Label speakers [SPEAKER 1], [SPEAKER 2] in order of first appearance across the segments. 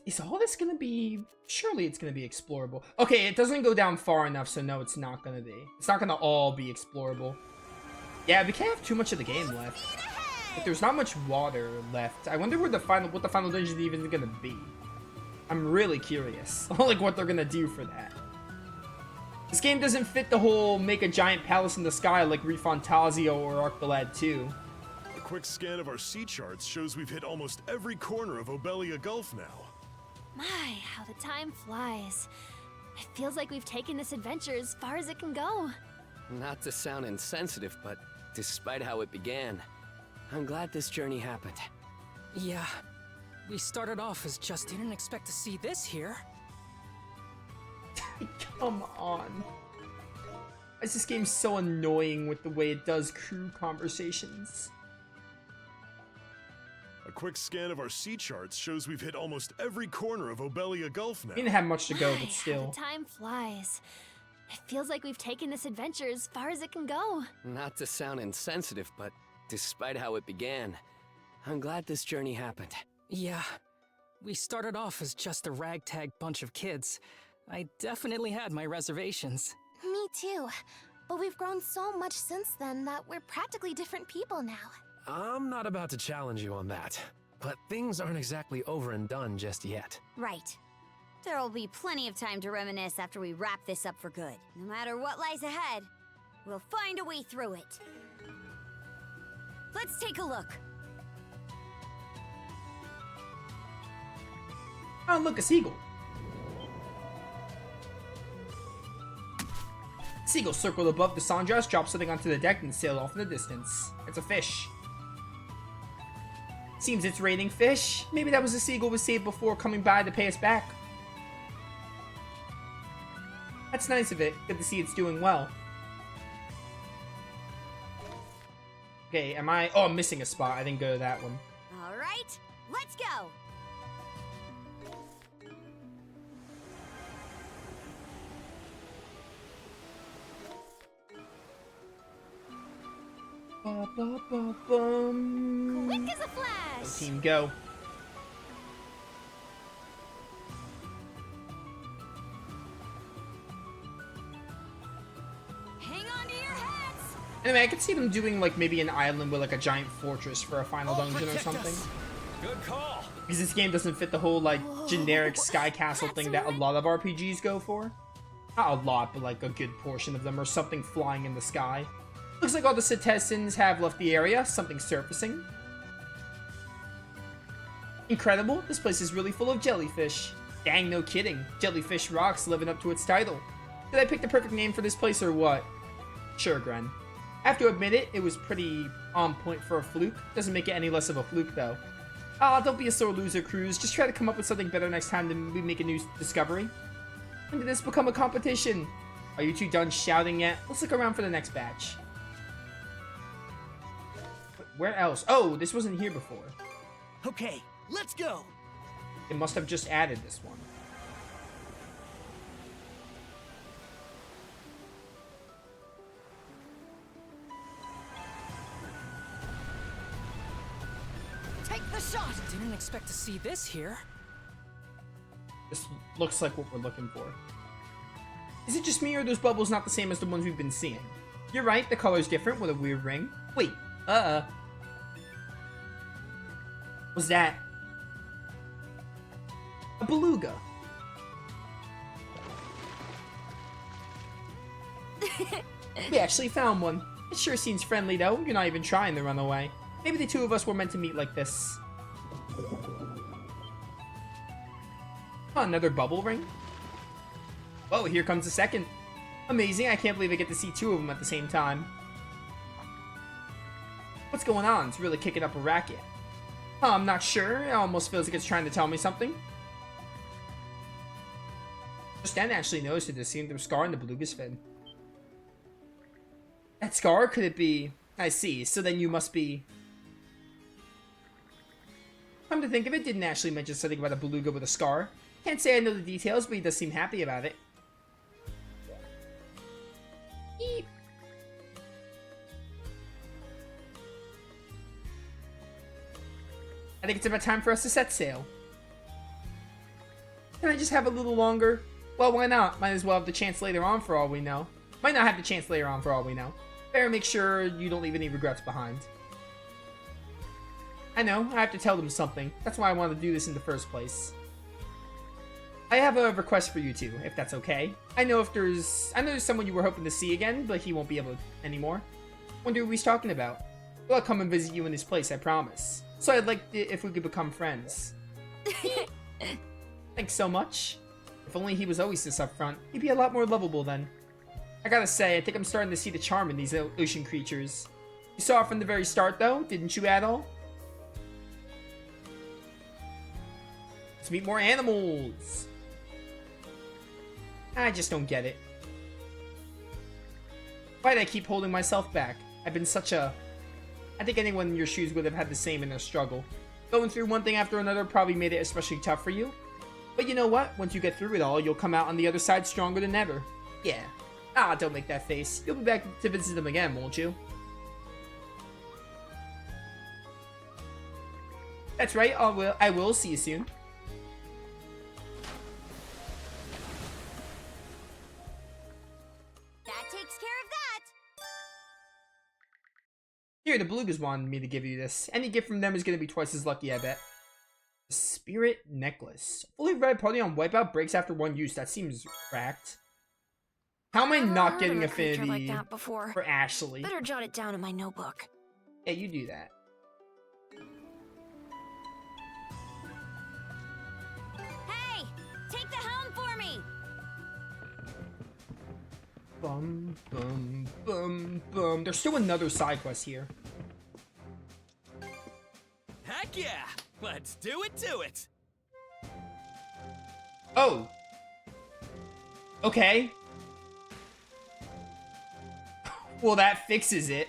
[SPEAKER 1] Is all this gonna be... Surely it's gonna be explorable. Okay, it doesn't go down far enough, so no, it's not gonna be. It's not gonna all be explorable. Yeah, we can't have too much of the game left. Like, there's not much water left. I wonder what the final dungeon even is gonna be. I'm really curious. Like, what they're gonna do for that. This game doesn't fit the whole make a giant palace in the sky like Refantazio or Arc the Lad 2.
[SPEAKER 2] A quick scan of our sea charts shows we've hit almost every corner of Obelia Gulf now.
[SPEAKER 3] My, how the time flies. It feels like we've taken this adventure as far as it can go.
[SPEAKER 4] Not to sound insensitive, but despite how it began, I'm glad this journey happened.
[SPEAKER 5] Yeah, we started off as just didn't expect to see this here.
[SPEAKER 1] Come on. Why is this game so annoying with the way it does crew conversations?
[SPEAKER 2] A quick scan of our sea charts shows we've hit almost every corner of Obelia Gulf now.
[SPEAKER 1] We didn't have much to go,
[SPEAKER 3] My,
[SPEAKER 1] but still.
[SPEAKER 3] how the time flies. It feels like we've taken this adventure as far as it can go.
[SPEAKER 4] Not to sound insensitive, but despite how it began, I'm glad this journey happened.
[SPEAKER 5] Yeah, we started off as just a ragtag bunch of kids. I definitely had my reservations.
[SPEAKER 3] Me too. But we've grown so much since then that we're practically different people now.
[SPEAKER 6] I'm not about to challenge you on that, but things aren't exactly over and done just yet.
[SPEAKER 7] Right. There'll be plenty of time to reminisce after we wrap this up for good. No matter what lies ahead, we'll find a way through it. Let's take a look.
[SPEAKER 1] Oh, look, a seagull. Seagull circled above the Sandras, dropped something onto the deck, and sailed off in the distance. It's a fish. Seems it's raining fish. Maybe that was a seagull was saved before coming by to pay us back. That's nice of it. Good to see it's doing well. Okay, am I... Oh, I'm missing a spot. I didn't go to that one.
[SPEAKER 7] All right, let's go.
[SPEAKER 1] Ba-ba-ba-bum.
[SPEAKER 3] Quick as a flash!
[SPEAKER 1] Go team, go.
[SPEAKER 7] Hang on to your heads.
[SPEAKER 1] Anyway, I could see them doing, like, maybe an island with, like, a giant fortress for a final dungeon or something.
[SPEAKER 6] Good call.
[SPEAKER 1] Because this game doesn't fit the whole, like, generic sky castle thing that a lot of RPGs go for. Not a lot, but, like, a good portion of them, or something flying in the sky. Looks like all the citizens have left the area, something surfacing. Incredible, this place is really full of jellyfish. Dang, no kidding. Jellyfish rocks living up to its title. Did I pick the perfect name for this place or what? Sure, Gren. I have to admit it was pretty on point for a fluke. Doesn't make it any less of a fluke, though. Ah, don't be a sore loser, Cruz. Just try to come up with something better next time than we make a new discovery. When did this become a competition? Are you two done shouting yet? Let's look around for the next batch. Where else? Oh, this wasn't here before.
[SPEAKER 5] Okay, let's go!
[SPEAKER 1] They must have just added this one.
[SPEAKER 7] Take the shot.
[SPEAKER 5] Didn't expect to see this here.
[SPEAKER 1] This looks like what we're looking for. Is it just me or are those bubbles not the same as the ones we've been seeing? You're right, the color's different with a weird ring. Wait, what's that? A beluga. We actually found one. It sure seems friendly though. You're not even trying to run away. Maybe the two of us were meant to meet like this. Oh, another bubble ring? Whoa, here comes the second. Amazing, I can't believe I get to see two of them at the same time. What's going on? It's really kicking up a racket. I'm not sure. It almost feels like it's trying to tell me something. Just then actually noticed it seemed a scar in the beluga's fin. That scar? Could it be... I see. So then you must be... Come to think of it, didn't actually mention something about a beluga with a scar. Can't say I know the details, but he does seem happy about it. Eep. I think it's about time for us to set sail. Can I just have a little longer? Well, why not? Might as well have the chance later on for all we know. Might not have the chance later on for all we know. Better make sure you don't leave any regrets behind. I know, I have to tell them something. That's why I wanted to do this in the first place. I have a request for you two, if that's okay. I know there's someone you were hoping to see again, but he won't be able to anymore. Wonder who he's talking about. Well, I'll come and visit you in his place, I promise. So I'd like if we could become friends. Thanks so much. If only he was always this upfront, he'd be a lot more lovable then. I gotta say, I think I'm starting to see the charm in these ocean creatures. You saw it from the very start, though, didn't you, Adol? Let's meet more animals. I just don't get it. Why do I keep holding myself back? I've been such a... I think anyone in your shoes would have had the same in their struggle. Going through one thing after another probably made it especially tough for you. But you know what? Once you get through it all, you'll come out on the other side stronger than ever. Yeah. Ah, don't make that face. You'll be back to visit them again, won't you? That's right, I will see you soon.
[SPEAKER 7] That takes care of that.
[SPEAKER 1] Here, the Belugas wanted me to give you this. Any gift from them is going to be twice as lucky, I bet. The Spirit Necklace. Fully red party on Wipeout breaks after one use. That seems cracked. How am I not getting affinity for Ashley?
[SPEAKER 8] Better jot it down in my notebook.
[SPEAKER 1] Yeah, you do that.
[SPEAKER 7] Hey, take the helm for me.
[SPEAKER 1] Bum, bum, bum, bum. There's still another side quest here.
[SPEAKER 9] Heck yeah! Let's do it to it!
[SPEAKER 1] Oh! Okay. Well, that fixes it.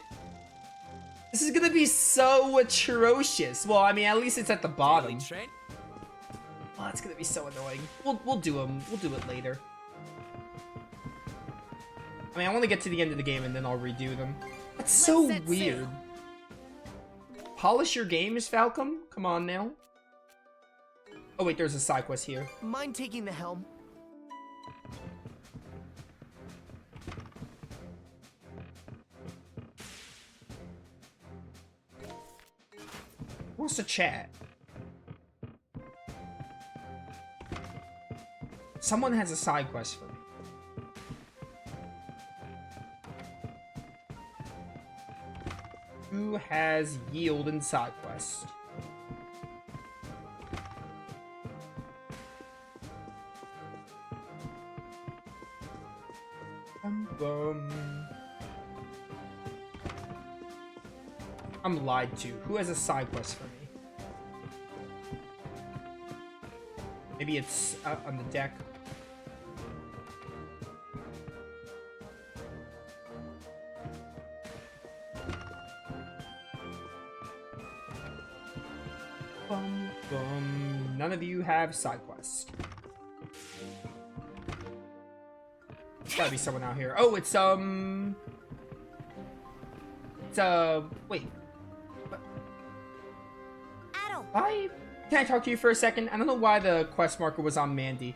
[SPEAKER 1] This is gonna be so atrocious. Well, I mean, at least it's at the bottom. Oh, that's gonna be so annoying. We'll do them. We'll do it later. I mean, I want to get to the end of the game and then I'll redo them. That's so weird. Polish your games, Falcom? Come on now. Oh wait, there's a side quest here.
[SPEAKER 9] Mind taking the helm?
[SPEAKER 1] Who wants to chat? Someone has a side quest for me. Who has yield and side quest? I'm lied to. Who has a side quest for me? Maybe it's on the deck. Bum, bum. None of you have side quest. There's gotta be someone out here. Oh, it's wait.
[SPEAKER 7] Adol.
[SPEAKER 1] Why? Can I talk to you for a second? I don't know why the quest marker was on Mandy.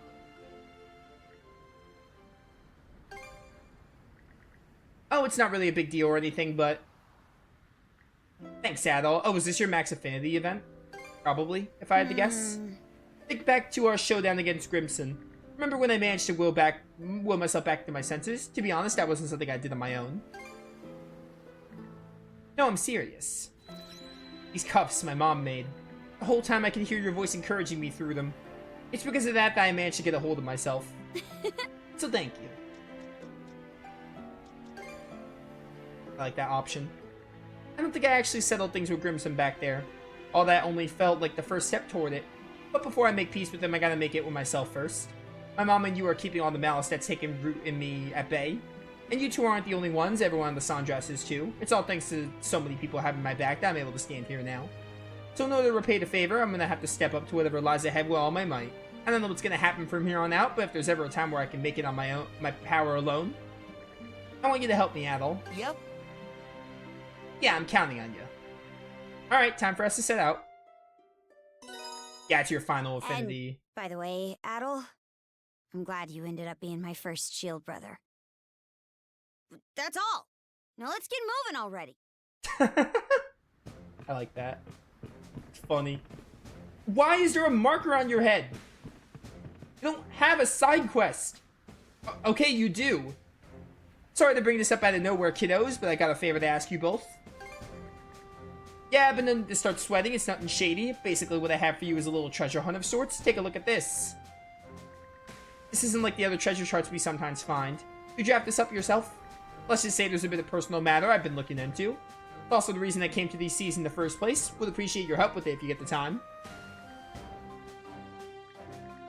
[SPEAKER 1] Oh, it's not really a big deal or anything, but... Thanks, Adol. Oh, is this your Max Affinity event? Probably, if I had to guess. Think back to our showdown against Grimson. Remember when I managed to will myself back to my senses? To be honest, that wasn't something I did on my own. No, I'm serious. These cuffs my mom made. The whole time I can hear your voice encouraging me through them. It's because of that I managed to get a hold of myself. So thank you. I like that option. I don't think I actually settled things with Grimson back there. All that only felt like the first step toward it. But before I make peace with them, I gotta make it with myself first. My mom and you are keeping all the malice that's taken root in me at bay. And you two aren't the only ones, everyone on the Sandras is too. It's all thanks to so many people having my back that I'm able to stand here now. So in order to repay the favor, I'm gonna have to step up to whatever lies ahead with all my might. I don't know what's gonna happen from here on out, but if there's ever a time where I can make it on my power alone, I want you to help me, Adol.
[SPEAKER 9] Yep.
[SPEAKER 1] Yeah, I'm counting on you. Alright, time for us to set out. Yeah, it's your final affinity.
[SPEAKER 7] By the way, Adel, I'm glad you ended up being my first shield brother. That's all. Now let's get moving already.
[SPEAKER 1] I like that. It's funny. Why is there a marker on your head? You don't have a side quest. Okay, you do. Sorry to bring this up out of nowhere, kiddos, but I got a favor to ask you both. Yeah, but then to start sweating, it's nothing shady. Basically, what I have for you is a little treasure hunt of sorts. Take a look at this. This isn't like the other treasure charts we sometimes find. You draft this up yourself? Let's just say there's a bit of personal matter I've been looking into. It's also the reason I came to these seas in the first place. Would appreciate your help with it if you get the time.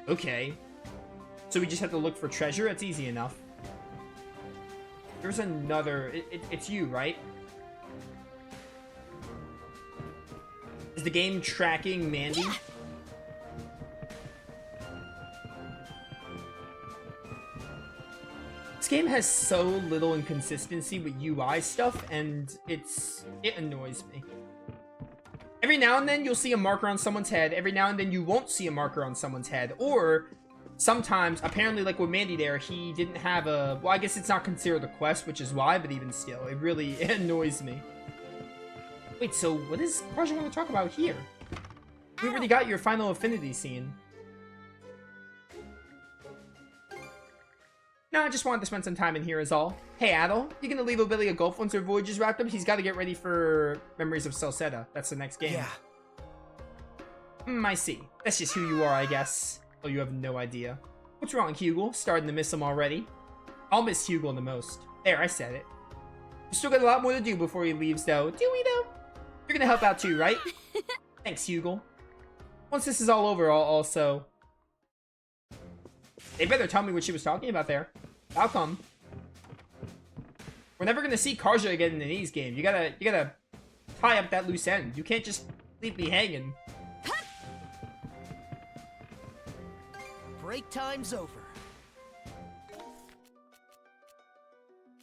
[SPEAKER 1] Okay. So we just have to look for treasure? It's easy enough. There's another... It's you, right? Is the game tracking Mandy? This game has so little inconsistency with UI stuff, and it annoys me. Every now and then you'll see a marker on someone's head, every now and then you won't see a marker on someone's head, or sometimes, apparently like with Mandy there, he didn't have a... Well, I guess it's not considered a quest, which is why, but even still, it annoys me. Wait, so what is Karja want to talk about here? We already got your final affinity scene. No, I just wanted to spend some time in here is all. Hey, Adel, you gonna leave Obelia Gulf once her voyage is wrapped up? He's got to get ready for Memories of Celceta. That's the next game. Yeah. I see. That's just who you are, I guess. Oh, you have no idea. What's wrong, Hugel? Starting to miss him already? I'll miss Hugel the most. There, I said it. You still got a lot more to do before he leaves, though. Do we, though? You're gonna help out too, right? Thanks, Hugel. Once this is all over, I'll also... They better tell me what she was talking about there. I'll come. We're never gonna see Karja again in these games. You gotta tie up that loose end. You can't just leave me hanging.
[SPEAKER 9] Break time's over.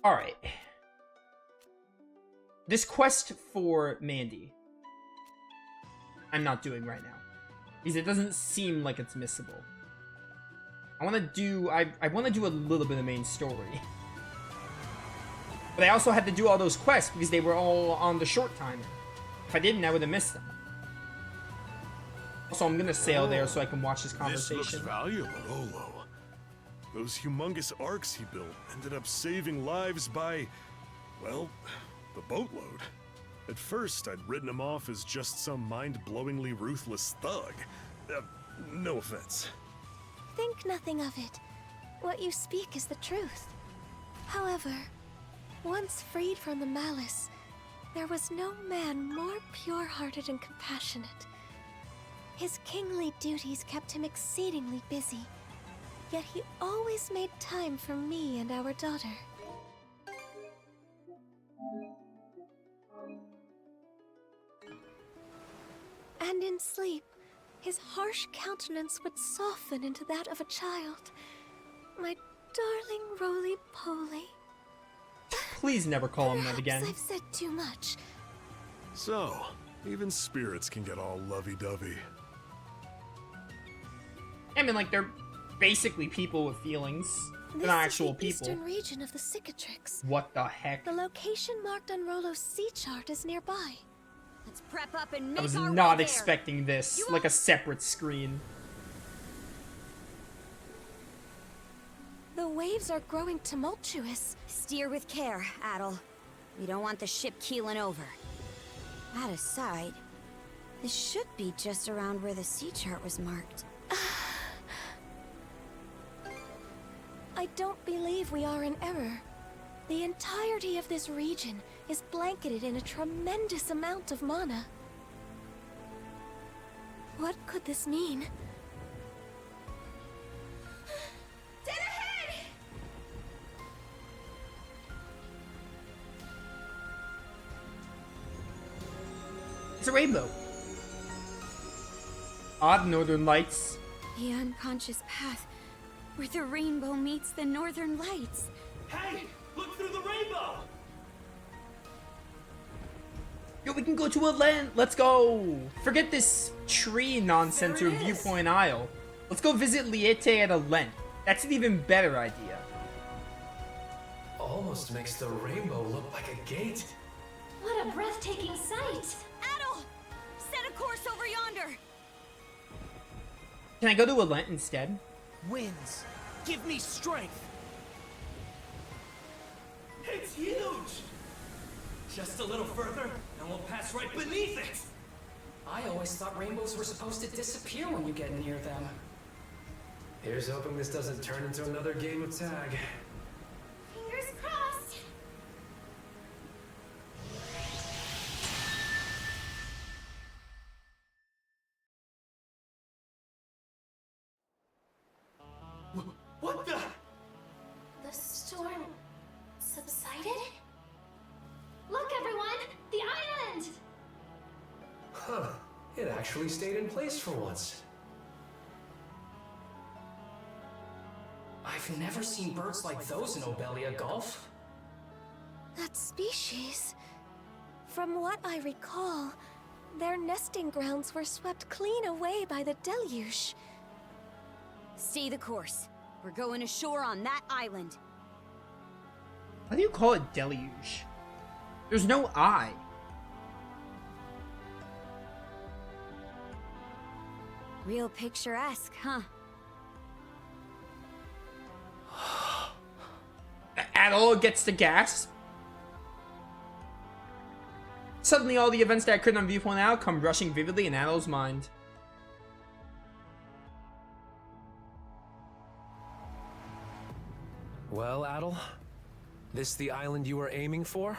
[SPEAKER 1] Alright. This quest for Mandy, I'm not doing right now. Because it doesn't seem like it's missable. I want to do a little bit of main story. But I also had to do all those quests because they were all on the short timer. If I didn't, I would have missed them. Also, I'm gonna sail there so I can watch this conversation.
[SPEAKER 2] This looks valuable, Olo. Those humongous arcs he built ended up saving lives by, well, the boatload. At first, I'd written him off as just some mind-blowingly ruthless thug. No offense.
[SPEAKER 3] Think nothing of it. What you speak is the truth. However, once freed from the malice, there was no man more pure-hearted and compassionate. His kingly duties kept him exceedingly busy, yet he always made time for me and our daughter. And in sleep, his harsh countenance would soften into that of a child. My darling roly-poly.
[SPEAKER 1] Please never call him that again.
[SPEAKER 3] I've said too much.
[SPEAKER 2] So, even spirits can get all lovey-dovey.
[SPEAKER 1] I mean, like, they're basically people with feelings. They're not actual people.
[SPEAKER 3] This is the eastern region of the cicatrix.
[SPEAKER 1] What the heck?
[SPEAKER 3] The location marked on Rolo's sea chart is nearby.
[SPEAKER 7] Let's prep up and make
[SPEAKER 1] I was
[SPEAKER 7] our way
[SPEAKER 1] not
[SPEAKER 7] there.
[SPEAKER 1] expecting this, like a separate screen.
[SPEAKER 3] The waves are growing tumultuous.
[SPEAKER 7] Steer with care, Adel. We don't want the ship keeling over. That aside, this should be just around where the sea chart was marked.
[SPEAKER 3] I don't believe we are in error. The entirety of this region is blanketed in a tremendous amount of mana. What could this mean? Dead ahead!
[SPEAKER 1] It's a rainbow. Odd northern lights.
[SPEAKER 7] The unconscious path where the rainbow meets the northern lights.
[SPEAKER 9] Hey, look through the rainbow!
[SPEAKER 1] Yo, we can go to Alent. Let's go. Forget this tree nonsense or viewpoint aisle. Let's go visit Liete at Alent. That's an even better idea.
[SPEAKER 6] Almost makes the rainbow look like a gate.
[SPEAKER 3] What a breathtaking sight!
[SPEAKER 7] Adel! Set a course over yonder!
[SPEAKER 1] Can I go to Alent instead?
[SPEAKER 9] Winds, give me strength. It's huge! Just a little further, and we'll pass right beneath it!
[SPEAKER 5] I always thought rainbows were supposed to disappear when you get near them.
[SPEAKER 6] Here's hoping this doesn't turn into another game of tag.
[SPEAKER 3] Fingers crossed!
[SPEAKER 9] What the?
[SPEAKER 3] The storm subsided? Look, everyone! The island!
[SPEAKER 6] Huh. It actually stayed in place for once.
[SPEAKER 5] I've never seen birds like those in Obelia Gulf.
[SPEAKER 3] That species. From what I recall, their nesting grounds were swept clean away by the deluge.
[SPEAKER 7] Stay the course. We're going ashore on that island.
[SPEAKER 1] Why do you call it deluge? There's no I.
[SPEAKER 7] Real picturesque, huh?
[SPEAKER 1] Adol gets the gas. Suddenly, all the events that I couldn't viewpoint out come rushing vividly in Adol's mind.
[SPEAKER 6] Well, Adel, this the island you were aiming for?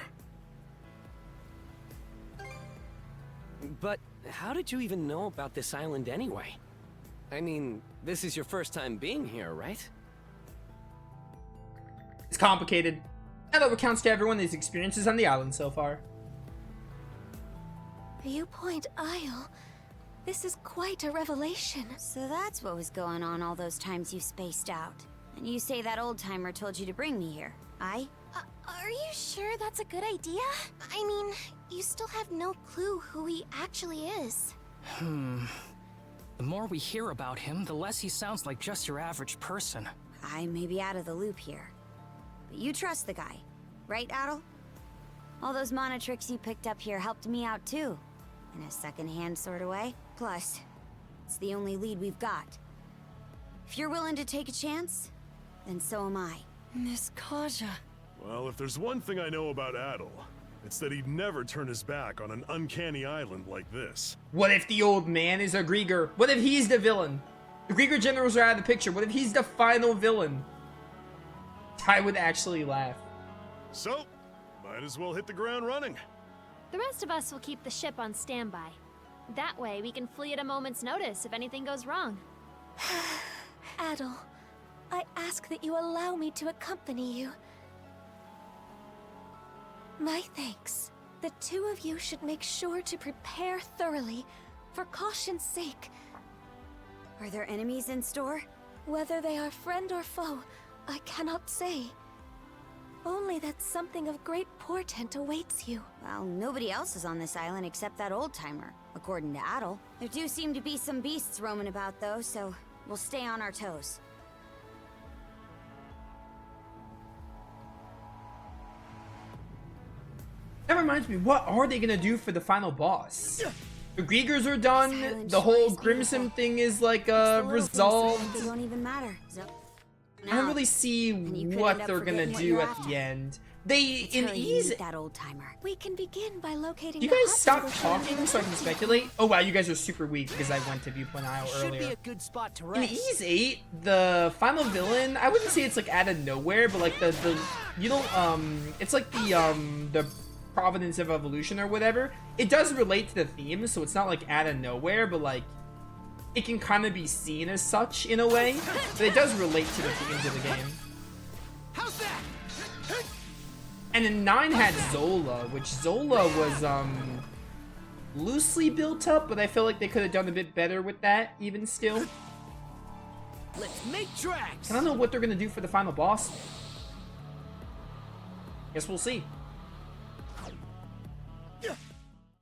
[SPEAKER 4] But how did you even know about this island anyway? I mean, this is your first time being here, right?
[SPEAKER 1] It's complicated. Adol recounts to everyone his experiences on the island so far.
[SPEAKER 3] Viewpoint Isle. This is quite a revelation.
[SPEAKER 7] So that's what was going on all those times you spaced out. And you say that old-timer told you to bring me here, aye?
[SPEAKER 3] Are you sure that's a good idea? I mean, you still have no clue who he actually is.
[SPEAKER 5] The more we hear about him, the less he sounds like just your average person.
[SPEAKER 7] I may be out of the loop here. But you trust the guy, right, Adel? All those mana tricks you picked up here helped me out too. In a second-hand sort of way. Plus, it's the only lead we've got. If you're willing to take a chance, then so am I.
[SPEAKER 3] Miss Kaja.
[SPEAKER 2] Well, if there's one thing I know about Adel, it's that he'd never turn his back on an uncanny island like this.
[SPEAKER 1] What if the old man is a Grieger? What if he's the villain? The Grieger generals are out of the picture. What if he's the final villain? I would actually laugh.
[SPEAKER 2] So, might as well hit the ground running.
[SPEAKER 10] The rest of us will keep the ship on standby. That way, we can flee at a moment's notice if anything goes wrong.
[SPEAKER 3] Adel, I ask that you allow me to accompany you. My thanks. The two of you should make sure to prepare thoroughly, for caution's sake.
[SPEAKER 7] Are there enemies in store?
[SPEAKER 3] Whether they are friend or foe, I cannot say. Only that something of great portent awaits you.
[SPEAKER 7] Well, nobody else is on this island except that old-timer, according to Adel. There do seem to be some beasts roaming about, though, so we'll stay on our toes.
[SPEAKER 1] That reminds me, what are they gonna do for the final boss? The Griegers are done, the whole Grimson thing is like resolved.
[SPEAKER 7] They don't even matter. So,
[SPEAKER 1] I don't really see what they're gonna do at the end. They, in ease...
[SPEAKER 7] that old-timer.
[SPEAKER 3] We can begin by locating
[SPEAKER 1] You
[SPEAKER 3] the
[SPEAKER 1] guys stop
[SPEAKER 3] hospital
[SPEAKER 1] talking so I can speculate? Oh wow, you guys are super weak because I went to Viewpoint Isle
[SPEAKER 9] Should be
[SPEAKER 1] earlier.
[SPEAKER 9] a good spot to
[SPEAKER 1] In
[SPEAKER 9] rest.
[SPEAKER 1] Ease 8, the final villain, I wouldn't say it's like out of nowhere, but like the you don't, it's like the Providence of Evolution or whatever. It does relate to the theme, so it's not like out of nowhere, but like, it can kind of be seen as such in a way, but it does relate to the themes of the game.
[SPEAKER 9] How's that?
[SPEAKER 1] And then 9 had Zola, which Zola was, loosely built up, but I feel like they could have done a bit better with that, even still.
[SPEAKER 9] Let's make tracks.
[SPEAKER 1] I don't know what they're gonna do for the final boss. Guess we'll see.